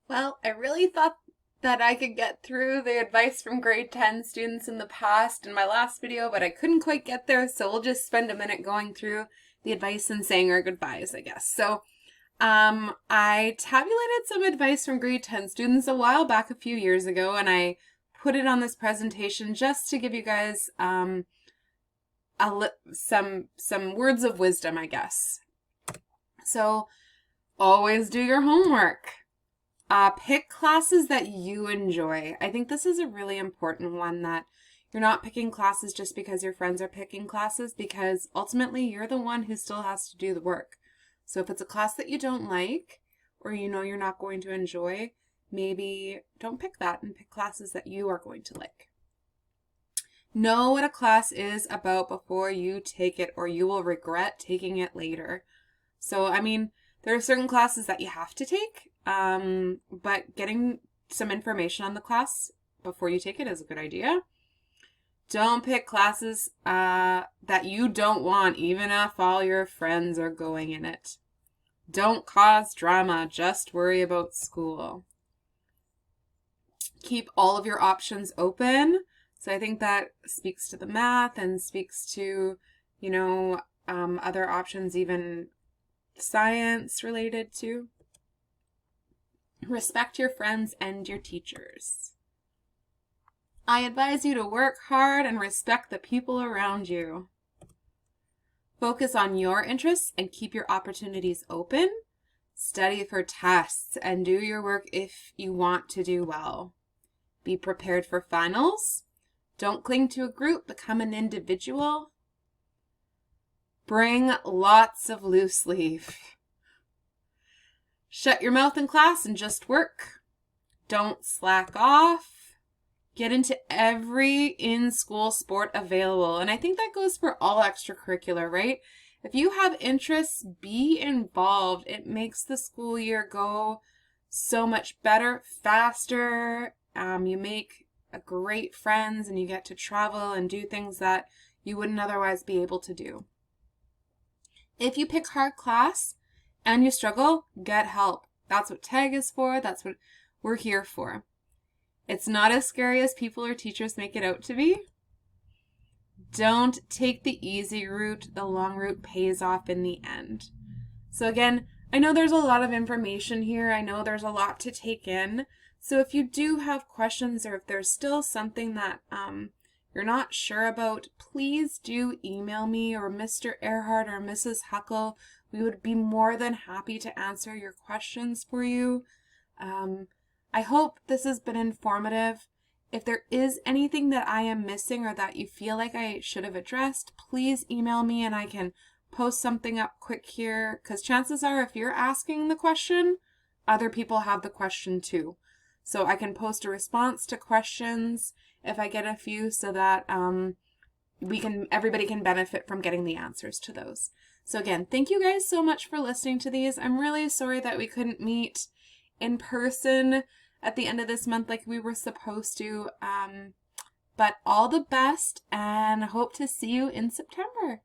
Well, I really thought that I could get through the advice from grade 10 students in the past in my last video, but I couldn't quite get there, so we'll just spend a minute going through the advice and saying our goodbyes, I guess. So, I tabulated some advice from grade 10 students a while back, a few years ago, and I put it on this presentation just to give you guys some words of wisdom, I guess. So, always do your homework. Pick classes that you enjoy. I think this is a really important one, that you're not picking classes just because your friends are picking classes, because ultimately you're the one who still has to do the work. So if it's a class that you don't like, or you know you're not going to enjoy, maybe don't pick that and pick classes that you are going to like. Know what a class is about before you take it, or you will regret taking it later. So, I mean, there are certain classes that you have to take, but getting some information on the class before you take it is a good idea. Don't pick classes that you don't want, even if all your friends are going in it. Don't cause drama, just worry about school. Keep all of your options open. So I think that speaks to the math and speaks to, other options, even science related to. Respect your friends and your teachers. I advise you to work hard and respect the people around you. Focus on your interests and keep your opportunities open. Study for tests and do your work if you want to do well. Be prepared for finals. Don't cling to a group, become an individual. Bring lots of loose leaf. Shut your mouth in class and just work. Don't slack off. Get into every in-school sport available. And I think that goes for all extracurricular, right? If you have interests, be involved. It makes the school year go so much better, faster. You make great friends and you get to travel and do things that you wouldn't otherwise be able to do. If you pick hard class and you struggle, get help. That's what TAG is for. That's what we're here for. It's not as scary as people or teachers make it out to be. Don't take the easy route. The long route pays off in the end. So again, I know there's a lot of information here. I know there's a lot to take in. So if you do have questions, or if there's still something that you're not sure about, please do email me or Mr. Earhart or Mrs. Huckle. We would be more than happy to answer your questions for you. I hope this has been informative. If there is anything that I am missing or that you feel like I should have addressed, please email me and I can post something up quick here, because chances are if you're asking the question, other people have the question too. So I can post a response to questions if I get a few, so that everybody can benefit from getting the answers to those. So again, thank you guys so much for listening to these. I'm really sorry that we couldn't meet in person at the end of this month like we were supposed to. But all the best, and hope to see you in September.